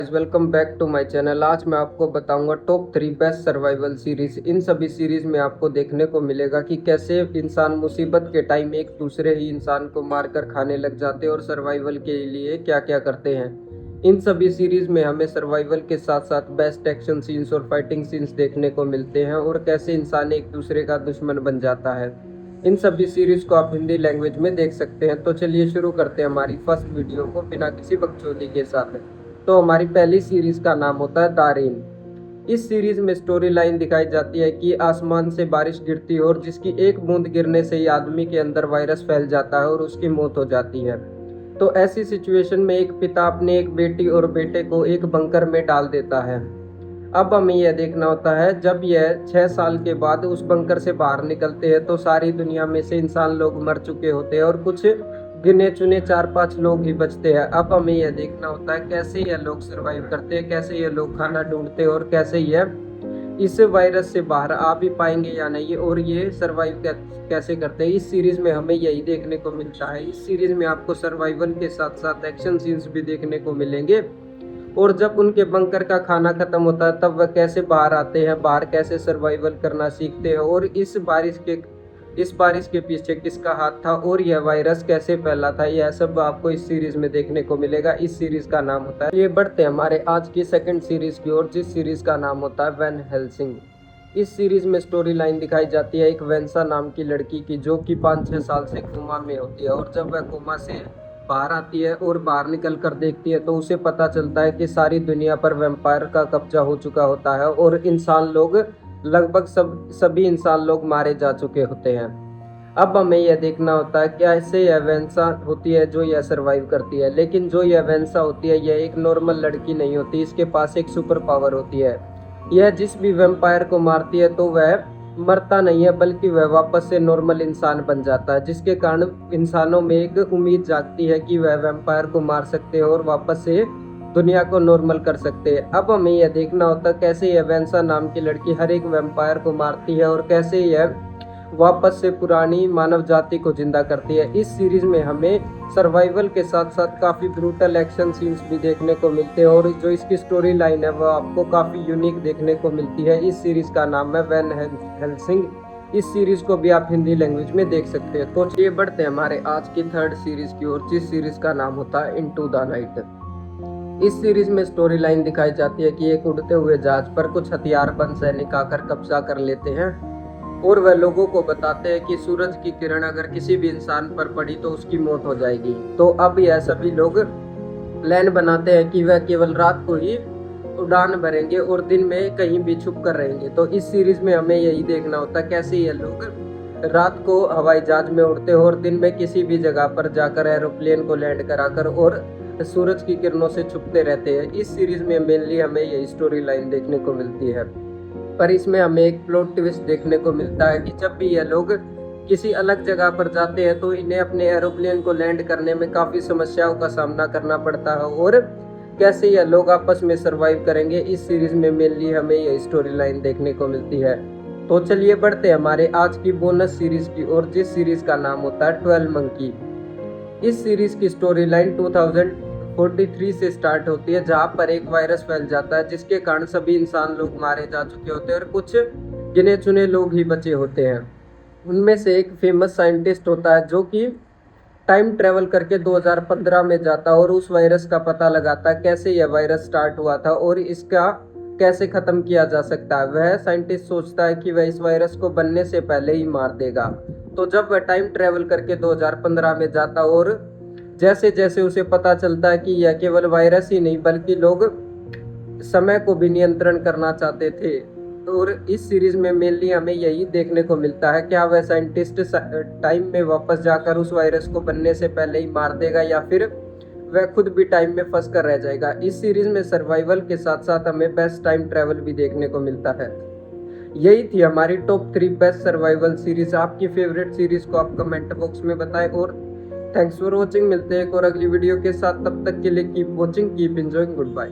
Welcome back to my channel. आज मैं आपको बताऊंगा टॉप 3 बेस्ट सर्वाइवल सीरीज। इन सभी सीरीज में आपको देखने को मिलेगा कि कैसे इंसान मुसीबत के टाइम एक दूसरे ही इंसान को मारकर खाने लग जाते हैं और सर्वाइवल के लिए क्या क्या करते हैं। इन सभी सीरीज में हमें सर्वाइवल के साथ साथ बेस्ट एक्शन सीन्स और फाइटिंग सीन्स देखने को मिलते हैं और कैसे इंसान एक दूसरे का दुश्मन बन जाता है। इन सभी सीरीज को आप हिंदी लैंग्वेज में देख सकते हैं। तो चलिए शुरू करते हैं हमारी फर्स्ट वीडियो को बिना किसी बकचोदी के साथ। तो हमारी पहली सीरीज का नाम होता है दारिन। इस सीरीज में स्टोरी लाइन दिखाई जाती है कि आसमान से बारिश गिरती है और जिसकी एक बूंद गिरने से ही आदमी के अंदर वायरस फैल जाता है और उसकी मौत हो जाती है। तो ऐसी सिचुएशन में एक पिता अपने एक बेटी और बेटे को एक बंकर में डाल देता है। अब हमें यह देखना होता है जब यह 6 साल के बाद उस बंकर से बाहर निकलते हैं तो सारी दुनिया में से इंसान लोग मर चुके होते हैं और कुछ गिने चुने 4-5 लोग ही बचते हैं। अब हमें यह देखना होता है कैसे यह लोग सरवाइव करते हैं, कैसे यह लोग खाना ढूंढते हैं और कैसे यह इस वायरस से बाहर आ भी पाएंगे या नहीं और ये सरवाइव कैसे करते हैं। इस सीरीज में हमें यही देखने को मिलता है। इस सीरीज में आपको सर्वाइवल के साथ साथ एक्शन सीन्स भी देखने को मिलेंगे और जब उनके बंकर का खाना खत्म होता है तब वह कैसे बाहर आते हैं, बाहर कैसे सर्वाइवल करना सीखते हैं और इस बारिश के पीछे किसका हाथ था और यह वायरस कैसे फैला था, यह सब आपको इस सीरीज में देखने को मिलेगा। इस सीरीज का नाम होता है, ये बढ़ते हैं हमारे आज की सेकंड सीरीज की ओर, जिस सीरीज का नाम होता है वैन हेल्सिंग। इस सीरीज में स्टोरी लाइन दिखाई जाती है एक वेंसा नाम की लड़की की जो कि 5-6 साल से कोमा में होती है और जब वह कोमा से बाहर आती है और बाहर निकल कर देखती है तो उसे पता चलता है कि सारी दुनिया पर वैम्पायर का कब्जा हो चुका होता है और इंसान लोग लगभग सभी इंसान लोग मारे जा चुके होते हैं। अब हमें यह देखना होता है क्या ऐसे यह वेंसा होती है जो यह सरवाइव करती है, लेकिन जो यह वेंसा होती है यह एक नॉर्मल लड़की नहीं होती, इसके पास एक सुपर पावर होती है। यह जिस भी वैम्पायर को मारती है तो वह मरता नहीं है बल्कि वह वापस से नॉर्मल इंसान बन जाता है, जिसके कारण इंसानों में एक उम्मीद जागती है कि वह वैम्पायर को मार सकते हैं और वापस से दुनिया को नॉर्मल कर सकते हैं। अब हमें यह देखना होता है कैसे यह वेंसा नाम की लड़की हर एक वैम्पायर को मारती है और कैसे यह वापस से पुरानी मानव जाति को जिंदा करती है। इस सीरीज में हमें सर्वाइवल के साथ साथ काफ़ी ब्रूटल एक्शन सीन्स भी देखने को मिलते हैं और जो इसकी स्टोरी लाइन है वह आपको काफ़ी यूनिक देखने को मिलती है। इस सीरीज का नाम है वैन हेल्सिंग। इस सीरीज को भी आप हिंदी लैंग्वेज में देख सकते हैं। तो चलिए बढ़ते हैं हमारे आज की थर्ड सीरीज की ओर, जिस सीरीज का नाम होता है इनटू द नाइट। इस सीरीज में स्टोरी लाइन दिखाई जाती है कि एक उड़ते हुए जहाज पर कुछ हथियारबंद सैनिक आकर कब्जा कर लेते हैं और वह लोगों को बताते हैं कि सूरज की किरण अगर किसी भी इंसान पर पड़ी तो उसकी मौत हो जाएगी। तो अब यह सभी लोग प्लान बनाते हैं कि वह केवल रात को ही उड़ान भरेंगे और दिन में कहीं भी छुप कर रहेंगे। तो इस सीरीज में हमें यही देखना होता है कैसे ये लोग रात को हवाई जहाज में उड़ते हैं और दिन में किसी भी जगह पर जाकर एरोप्लेन को लैंड कराकर और सूरज की किरणों से छुपते रहते हैं। इस सीरीज में मेनली हमें यही स्टोरी लाइन देखने को मिलती है, पर इसमें हमें एक प्लॉट ट्विस्ट देखने को मिलता है कि जब भी ये लोग किसी अलग जगह पर जाते हैं तो इन्हें अपने एरोप्लेन को लैंड करने में काफ़ी समस्याओं का सामना करना पड़ता है और कैसे ये लोग आपस में सरवाइव करेंगे, इस सीरीज में मेनली हमें यह स्टोरी लाइन देखने को मिलती है। तो चलिए बढ़ते हैं हमारे आज की बोनस सीरीज की ओर, जिस सीरीज का नाम होता है 12 मंकी। इस सीरीज की स्टोरी लाइन 2043 से स्टार्ट होती है जहां पर एक वायरस फैल जाता है जिसके कारण सभी इंसान लोग मारे जा चुके होते हैं और कुछ गिने चुने लोग ही बचे होते हैं। उनमें से एक फेमस साइंटिस्ट होता है जो कि टाइम ट्रेवल करके 2015 में जाता है और उस वायरस का पता लगाता है कैसे यह वायरस स्टार्ट हुआ था और इसका कैसे ख़त्म किया जा सकता है। वह साइंटिस्ट सोचता है कि वह इस वायरस को बनने से पहले ही मार देगा। तो जब वह टाइम ट्रेवल करके 2015 में जाता और जैसे जैसे उसे पता चलता है कि यह केवल वायरस ही नहीं बल्कि लोग समय को भी नियंत्रण करना चाहते थे। और इस सीरीज में मेनली हमें यही देखने को मिलता है क्या वह साइंटिस्ट टाइम में वापस जाकर उस वायरस को बनने से पहले ही मार देगा या फिर वह खुद भी टाइम में फंस कर रह जाएगा। इस सीरीज में सर्वाइवल के साथ साथ हमें बेस्ट टाइम ट्रेवल भी देखने को मिलता है। यही थी हमारी टॉप 3 बेस्ट सर्वाइवल सीरीज। आपकी फेवरेट सीरीज को आप कमेंट बॉक्स में बताएं और थैंक्स फॉर वॉचिंग। मिलते हैं एक और अगली वीडियो के साथ, तब तक के लिए keep watching, keep enjoying, good bye.